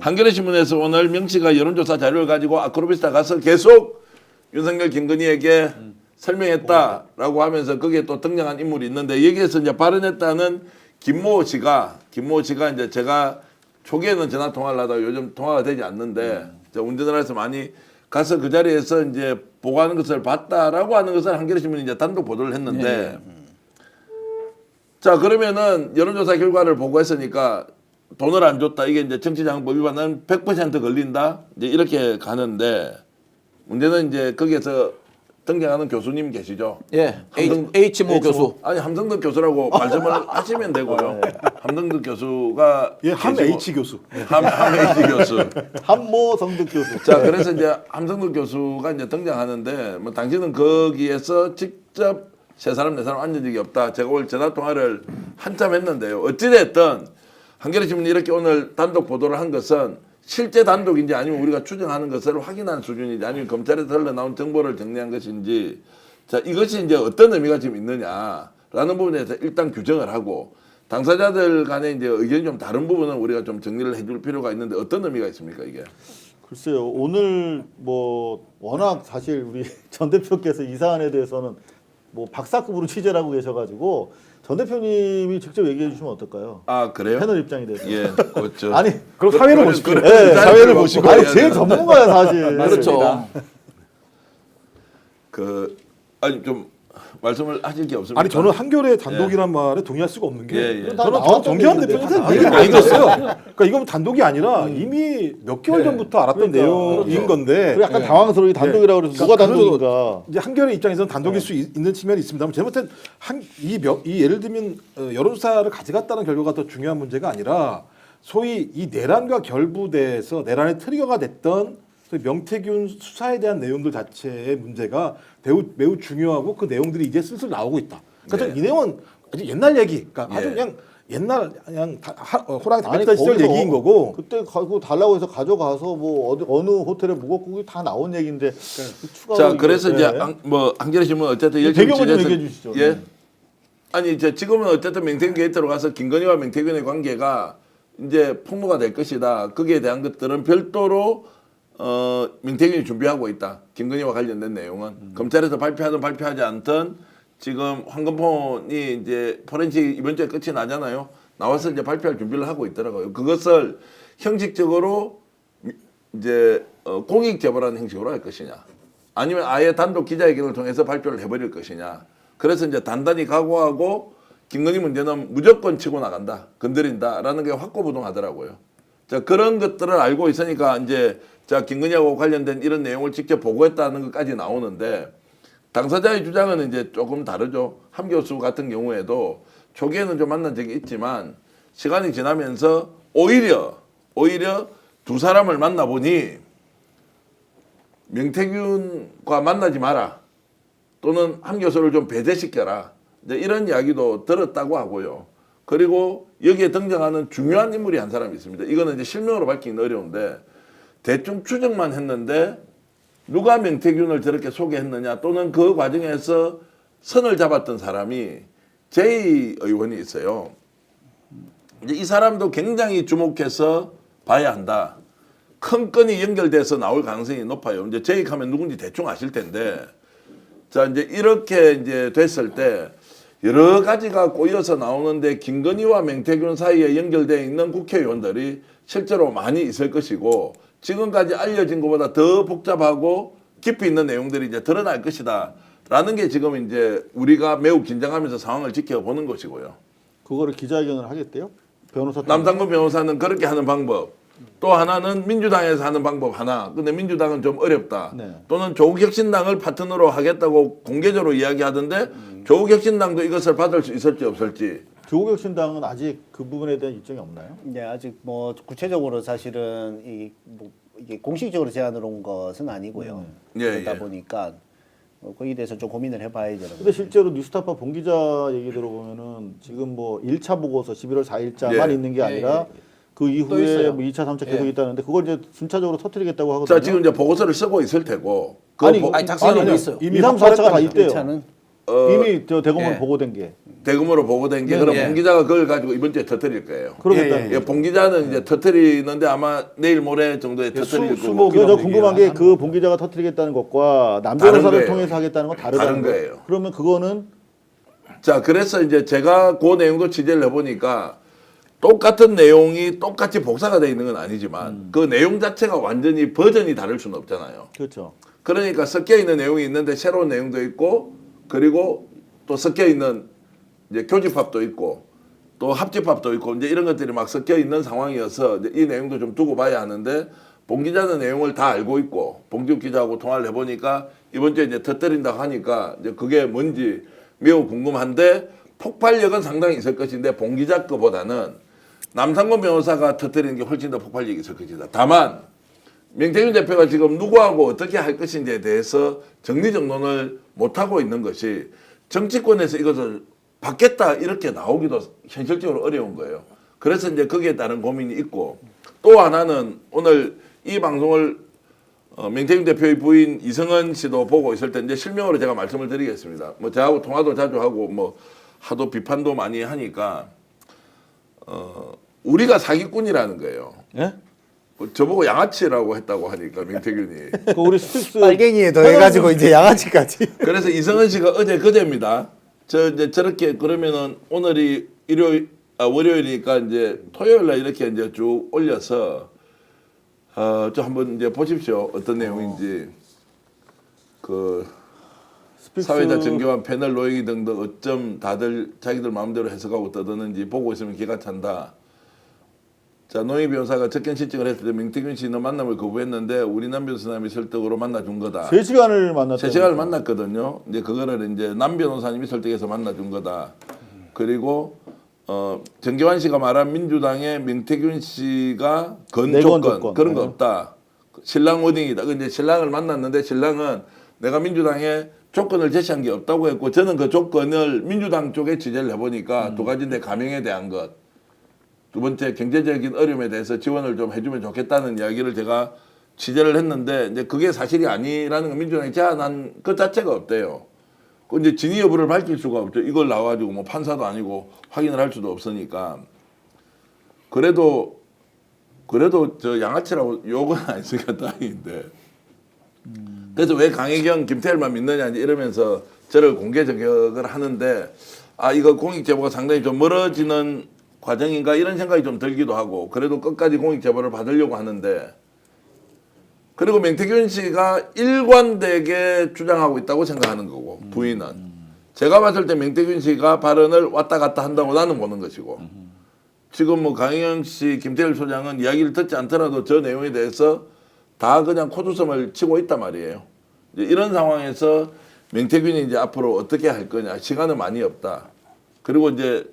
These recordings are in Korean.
한겨레 신문에서 오늘 명시가 여론조사 자료를 가지고 아크로비스타 가서 계속 윤석열 김건희에게 설명했다라고 하면서 거기에 또 등장한 인물이 있는데 여기에서 이제 발언했다는 김모 씨가 이제 제가 초기에는 전화 통화를 하다가 요즘 통화가 되지 않는데 운전을 해서 많이 가서 그 자리에서 이제 보고하는 것을 봤다라고 하는 것을 한겨레 신문이 이제 단독 보도를 했는데 자 그러면은 여론조사 결과를 보고했으니까 돈을 안 줬다 이게 이제 정치자금법 위반은 100% 걸린다 이제 이렇게 가는데 문제는 이제 거기에서 등장하는 교수님 계시죠? 예, H모 교수. 아니 함성덕 교수라고 말씀을 하시면 되고요. 함성덕 교수가 예, 함 계시고, H 교수. 함 H 교수. 한모 성득 교수. 자 그래서 이제 함성덕 교수가 이제 등장하는데 뭐 당신은 거기에서 직접 세 사람 네 사람 앉은 적이 없다. 제가 오늘 전화 통화를 한참 했는데요. 어찌됐든 한겨레 신문이 이렇게 오늘 단독 보도를 한 것은 실제 단독인지 아니면 우리가 추정하는 것을 확인한 수준인지 아니면 검찰에서 흘러나온 정보를 정리한 것인지 자 이것이 이제 어떤 의미가 지금 있느냐라는 부분에 대해서 일단 규정을 하고 당사자들 간에 이제 의견이 좀 다른 부분은 우리가 좀 정리를 해줄 필요가 있는데 어떤 의미가 있습니까 이게? 글쎄요. 오늘 뭐 워낙 사실 우리 전 대표께서 이 사안에 대해서는 뭐 박사급으로 취재를 하고 계셔가지고 전 대표님이 직접 얘기해 주시면 어떨까요? 아 그래요? 패널 입장이 돼서. 예, 그렇죠. 아니 그럼 사회를 보십시오. 네, 사회를 보시고. 아니 제일 전문가야 사실. 그렇죠. 그 아니 좀 말씀을 하실 게 없습니까? 아니 저는 한겨레 단독이란 말에 동의할 수가 없는 게 예, 예. 저는 정기환 대표한테 얘기 많이 들었어요. 그러니까 이건 단독이 아니라 이미 몇 개월 전부터 알았던 내용인 그렇죠. 건데 그리고 약간 당황스러워 단독이라고 그래서 누가 단독인가. 이제 한겨레 입장에서는 단독일 수 있는 측면이 있습니다만 제가 이 예를 들면 여론조사를 가져갔다는 결과가 더 중요한 문제가 아니라 소위 이 내란과 결부돼서 내란의 트리거가 됐던 소위 명태균 수사에 대한 내용들 자체의 문제가 매우 중요하고 그 내용들이 이제 슬슬 나오고 있다. 그러니까 네. 이 내용은 아주 옛날 얘기, 그러니까 아주 예. 그냥 옛날 그냥 호랑이 아니, 닭다 시절 거기서 얘기인 거고. 그때 가고 달라고 해서 가져가서 뭐 어느 호텔에 묵었고 다 나온 얘기인데 추가. 자 그래서 이제 네. 뭐 한겨레 신문 어쨌든 열심히 배경을 좀 취재해서- 얘기해 주시죠. 예. 네. 아니 이제 지금은 어쨌든 명태균 게이트로 가서 김건희와 명태균의 관계가 이제 폭로가 될 것이다. 거기에 대한 것들은 별도로 명태균이 준비하고 있다. 김건희와 관련된 내용은 검찰에서 발표하든 발표하지 않든 지금 황금폰이 이제 포렌식 이번 주에 끝이 나잖아요. 나와서 이제 발표할 준비를 하고 있더라고요. 그것을 형식적으로 이제 공익 제보라는 형식으로 할 것이냐, 아니면 아예 단독 기자회견을 통해서 발표를 해버릴 것이냐. 그래서 이제 단단히 각오하고 김건희 문제는 무조건 치고 나간다, 건드린다라는 게 확고부동하더라고요. 자 그런 것들을 알고 있으니까 이제 자 김건희하고 관련된 이런 내용을 직접 보고했다는 것까지 나오는데 당사자의 주장은 이제 조금 다르죠. 함 교수 같은 경우에도 초기에는 좀 만난 적이 있지만 시간이 지나면서 오히려 두 사람을 만나보니 명태균과 만나지 마라, 또는 함 교수를 좀 배제시켜라, 이제 이런 이야기도 들었다고 하고요. 그리고 여기에 등장하는 중요한 인물이 한 사람이 있습니다. 이거는 이제 실명으로 밝히기는 어려운데 대충 추정만 했는데 누가 명태균을 저렇게 소개했느냐 또는 그 과정에서 선을 잡았던 사람이 제이 의원이 있어요. 이제 이 사람도 굉장히 주목해서 봐야 한다. 큰 건이 연결돼서 나올 가능성이 높아요. 이제 제이 하면 누군지 대충 아실 텐데, 자 이제 이렇게 이제 됐을 때 여러 가지가 꼬여서 나오는데 김건희와 명태균 사이에 연결되어 있는 국회의원들이 실제로 많이 있을 것이고 지금까지 알려진 것보다 더 복잡하고 깊이 있는 내용들이 이제 드러날 것이다 라는 게 지금 이제 우리가 매우 긴장하면서 상황을 지켜보는 것이고요. 그거를 기자회견을 하겠대요? 변호사 남상근 변호사는 그렇게 하는 방법, 또 하나는 민주당에서 하는 방법 하나. 근데 민주당은 좀 어렵다. 네. 또는 조국혁신당을 파트너로 하겠다고 공개적으로 이야기하던데 조국혁신당도 이것을 받을 수 있을지 없을지. 조국혁신당은 아직 그 부분에 대한 입장이 없나요? 네, 아직 뭐 구체적으로 사실은 이게 공식적으로 제안을 온 것은 아니고요. 예, 그러다 예. 보니까 거기에 대해서 좀 고민을 해봐야 되는. 근데 실제로 뉴스타파 봉 기자 얘기 들어보면은 지금 뭐 1차 보고서 11월 4일자만 예. 있는 게 아니라 그 또 이후에 있어요. 뭐 2차, 3차 계속 있다는데 그걸 이제 순차적으로 터뜨리겠다고 하거든요. 자 지금 이제 보고서를 쓰고 있을 테고. 그 아니, 보- 아니 작성하고 아니요. 있어요. 이미 2, 3, 4차가 다 확보를 있대요. 1차는 이미 저 대검으로 예. 보고된 게 대금으로 보고된 게 그럼 예. 봉 기자가 그걸 가지고 이번 주에 터뜨릴 거예요. 그러겠다. 예, 봉 기자는 이제 터뜨리는데 아마 내일 모레 정도에 터뜨릴 거고. 수목이라고 저 궁금한 게 얘기하는 그 봉 기자가 터뜨리겠다는 것과 남 다른 변호사를 거예요. 통해서 하겠다는 건 다르다는 다른 거예요. 그러면 그거는 자, 그래서 이제 제가 그 내용도 취재를 해보니까 똑같은 내용이 똑같이 복사가 되어 있는 건 아니지만 그 내용 자체가 완전히 버전이 다를 수는 없잖아요. 그렇죠. 그러니까 섞여 있는 내용이 있는데 새로운 내용도 있고 그리고 또 섞여 있는 이제 교집합도 있고 또 합집합도 있고 이제 이런 것들이 막 섞여 있는 상황이어서 이제 이 내용도 좀 두고 봐야 하는데 봉 기자는 내용을 다 알고 있고 봉지욱 기자하고 통화를 해보니까 이번 주에 이제 터뜨린다고 하니까 이제 그게 뭔지 매우 궁금한데 폭발력은 상당히 있을 것인데 봉 기자 거보다는 남상권 변호사가 터뜨리는 게 훨씬 더 폭발력이 있을 것이다. 다만 명태균 대표가 지금 누구하고 어떻게 할 것인지에 대해서 정리정돈을 못하고 있는 것이 정치권에서 이것을 받겠다 이렇게 나오기도 현실적으로 어려운 거예요. 그래서 이제 거기에 따른 고민이 있고 또 하나는 오늘 이 방송을 명태균 대표의 부인 이성은 씨도 보고 있을 때 이제 실명으로 제가 말씀을 드리겠습니다. 뭐 저하고 통화도 자주 하고 뭐 하도 비판도 많이 하니까 우리가 사기꾼이라는 거예요. 예? 저보고 양아치라고 했다고 하니까 명태균이. 그 우리 스픽스 빨갱이에 더해가지고 이제 양아치까지. 그래서 이성은 씨가 어제 그제입니다. 저 이제 저렇게 그러면은 오늘이 월요일이니까 이제 토요일 날 이렇게 이제 쭉 올려서 저 한번 이제 보십시오. 어떤 내용인지. 그 스픽스 사회자 정교한 패널 노영희 등등 어쩜 다들 자기들 마음대로 해석하고 떠드는지 보고 있으면 기가 찬다. 자, 노영희 변호사가 접견 신청을 했을 때 명태균 씨는 만남을 거부했는데 우리 남 변호사님이 설득으로 만나준 거다. 3시간을 만났다. 3시간을 만났거든요. 이제 그거를 이제 남 변호사님이 설득해서 만나준 거다. 그리고 정교환 씨가 말한 민주당의 명태균 씨가 건 내건 조건 조건. 그런 거 없다. 신랑 워딩이다. 그 이제 신랑을 만났는데 신랑은 내가 민주당에 조건을 제시한 게 없다고 했고 저는 그 조건을 민주당 쪽에 취재를 해보니까 두 가지인데 가명에 대한 것, 두 번째 경제적인 어려움에 대해서 지원을 좀 해주면 좋겠다는 이야기를 제가 취재를 했는데 이제 그게 사실이 아니라는 건 민주당이 제안한 것 자체가 없대요. 그 이제 진위 여부를 밝힐 수가 없죠. 이걸 나와가지고 뭐 판사도 아니고 확인을 할 수도 없으니까. 그래도 저 양아치라고 욕은 안 쓰니까 다행인데. 그래서 왜 강혜경, 김태일만 믿느냐 이제 이러면서 저를 공개 저격을 하는데 아 이거 공익 제보가 상당히 좀 멀어지는 과정인가 이런 생각이 좀 들기도 하고 그래도 끝까지 공익 제보를 받으려고 하는데 그리고 명태균 씨가 일관되게 주장하고 있다고 생각하는 거고 부인은 제가 봤을 때 명태균 씨가 발언을 왔다 갔다 한다고 나는 보는 것이고 지금 뭐 강혜경 씨, 김태일 소장은 이야기를 듣지 않더라도 저 내용에 대해서 다 그냥 코주섬을 치고 있단 말이에요. 이제 이런 상황에서 명태균이 이제 앞으로 어떻게 할 거냐 시간은 많이 없다. 그리고 이제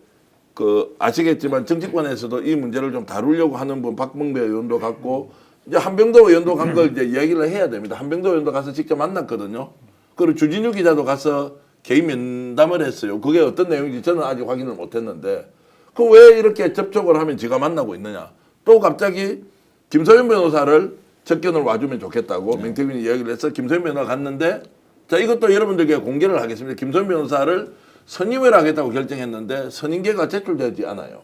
그 아시겠지만 정치권에서도 이 문제를 좀 다루려고 하는 분 박봉배 의원도 갔고 이제 한병도 의원도 간 걸 이제 이야기를 해야 됩니다. 한병도 의원도 가서 직접 만났거든요. 그리고 주진우 기자도 가서 개인 면담을 했어요. 그게 어떤 내용인지 저는 아직 확인을 못했는데 그 왜 이렇게 접촉을 하면 지가 만나고 있느냐. 또 갑자기 김소연 변호사를 접견을 와주면 좋겠다고 명태균이 이야기를 해서 김소연 변호사 갔는데 자 이것도 여러분들께 공개를 하겠습니다. 김소연 변호사를 선임을 하겠다고 결정했는데 선임계가 제출되지 않아요.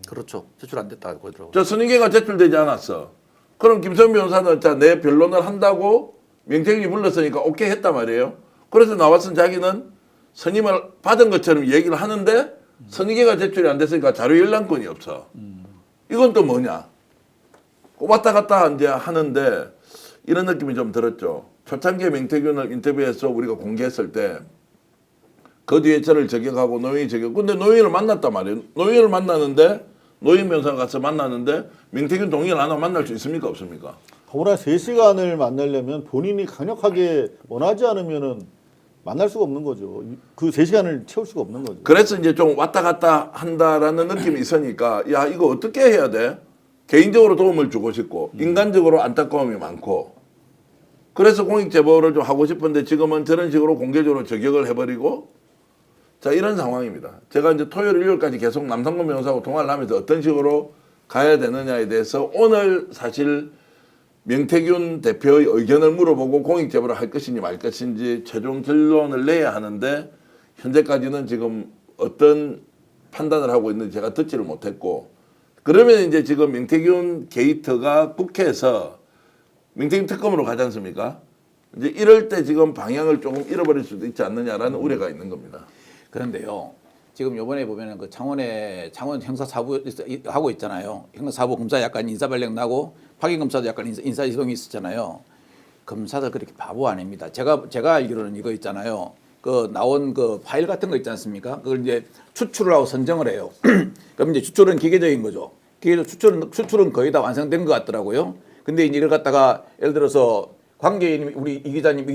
그렇죠. 제출 안 됐다 그러더라고요. 저 선임계가 제출되지 않았어. 그럼 김소연 변호사는 자 내 변론을 한다고 명태균이 불렀으니까 오케이 했단 말이에요. 그래서 나와서 자기는 선임을 받은 것처럼 얘기를 하는데 선임계가 제출이 안 됐으니까 자료 열람권이 없어. 이건 또 뭐냐? 왔다 갔다 이제 하는데 이런 느낌이 좀 들었죠. 초창기에 명태균을 인터뷰해서 우리가 공개했을 때 그 뒤에 저를 저격하고 노영희 저격. 근데 노영희를 만났단 말이에요. 노영희를 만났는데 노영희 변호사가 가서 만났는데 명태균 동의를 안 하고 만날 수 있습니까? 없습니까? 더불어 3시간을 만나려면 본인이 강력하게 원하지 않으면은 만날 수가 없는 거죠. 그 3시간을 채울 수가 없는 거죠. 그래서 이제 좀 왔다 갔다 한다라는 느낌이 있으니까 야 이거 어떻게 해야 돼? 개인적으로 도움을 주고 싶고 인간적으로 안타까움이 많고 그래서 공익 제보를 좀 하고 싶은데 지금은 저런 식으로 공개적으로 저격을 해버리고 자 이런 상황입니다. 제가 이제 토요일 일요일까지 계속 남상권 변호사하고 통화를 하면서 어떤 식으로 가야 되느냐에 대해서 오늘 사실 명태균 대표의 의견을 물어보고 공익 제보를 할 것인지 말 것인지 최종 결론을 내야 하는데 현재까지는 지금 어떤 판단을 하고 있는지 제가 듣지를 못했고 그러면 이제 지금 명태균 게이트가 국회에서 명태균 특검으로 가지 않습니까? 이제 이럴 때 지금 방향을 조금 잃어버릴 수도 있지 않느냐라는 우려가 있는 겁니다. 그런데요. 지금 요번에 보면은 그 창원 형사사부 하고 있잖아요. 형사사부 검사 약간 인사발령 나고 파기 검사도 약간 인사 이동이 있었잖아요. 검사들 그렇게 바보 아닙니다. 제가 알기로는 이거 있잖아요. 그 나온 그 파일 같은 거 있지 않습니까? 그걸 이제 추출을 하고 선정을 해요. 그럼 이제 추출은 기계적인 거죠. 추출은 거의 다 완성된 것 같더라고요. 근데 이제 이걸 갖다가 예를 들어서 관계인 우리 이 기자님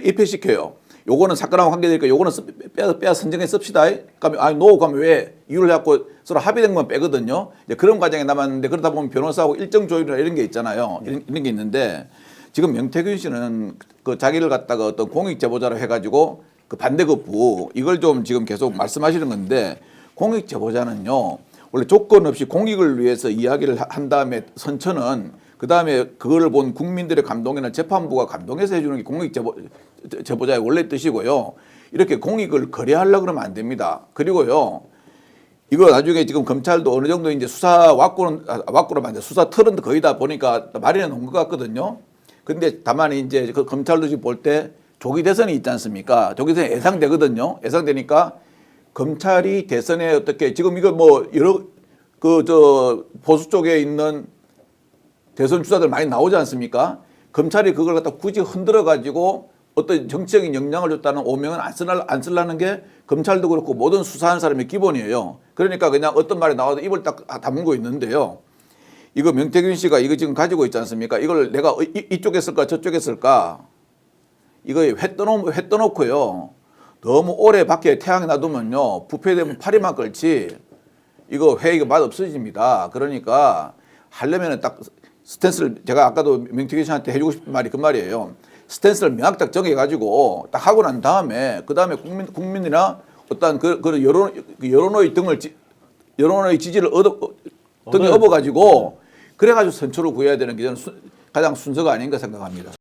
입회시켜요. 요거는 사건하고 관계되니까 요거는 빼야 선정해 씁시다. 그러면 아니 노 그러면 왜 이유를 갖고 서로 합의된 건 빼거든요. 이제 그런 과정에 남았는데 그러다 보면 변호사하고 일정 조율이나 이런 게 있잖아요. 이런 게 있는데 지금 명태균 씨는 그 자기를 갖다가 어떤 공익 제보자로 해가지고 그 반대급부 이걸 좀 지금 계속 말씀하시는 건데 공익 제보자는요 원래 조건 없이 공익을 위해서 이야기를 한 다음에 선처는 그 다음에 그걸 본 국민들의 감동이나 재판부가 감동해서 해주는 게 공익 제보자의 원래 뜻이고요. 이렇게 공익을 거래하려고 그러면 안 됩니다. 그리고요. 이거 나중에 지금 검찰도 어느 정도 이제 수사 왁구로 만든 수사 틀은 거의 다 보니까 마련해 놓은 것 같거든요. 근데 다만 이제 그 검찰도 지금 볼 때 조기 대선이 있지 않습니까? 조기 대선이 예상되거든요. 예상되니까 검찰이 대선에 어떻게 지금 이거 뭐 여러 보수 쪽에 있는 대선 주자들 많이 나오지 않습니까? 검찰이 그걸 갖다 굳이 흔들어 가지고 어떤 정치적인 영향을 줬다는 오명은 안 쓰려는 게 검찰도 그렇고 모든 수사하는 사람의 기본이에요. 그러니까 그냥 어떤 말이 나와도 입을 딱 다물고 있는데요. 이거 명태균 씨가 이거 지금 가지고 있지 않습니까? 이걸 내가 이쪽에 쓸까 저쪽에 쓸까? 이거 회 떠놓고요. 너무 오래 밖에 태양에 놔두면요. 부패되면 파리만 끓지. 이거 회 이거 맛 없어집니다. 그러니까 하려면은 딱 스탠스를 제가 아까도 명태균 씨한테 해주고 싶은 말이 그 말이에요. 스탠스를 명확히 정해가지고 딱 하고 난 다음에 그 다음에 국민이나 어떤 그 여론의 지지를 얻어가지고 그래가지고 선처를 구해야 되는 게 저는 가장 순서가 아닌가 생각합니다.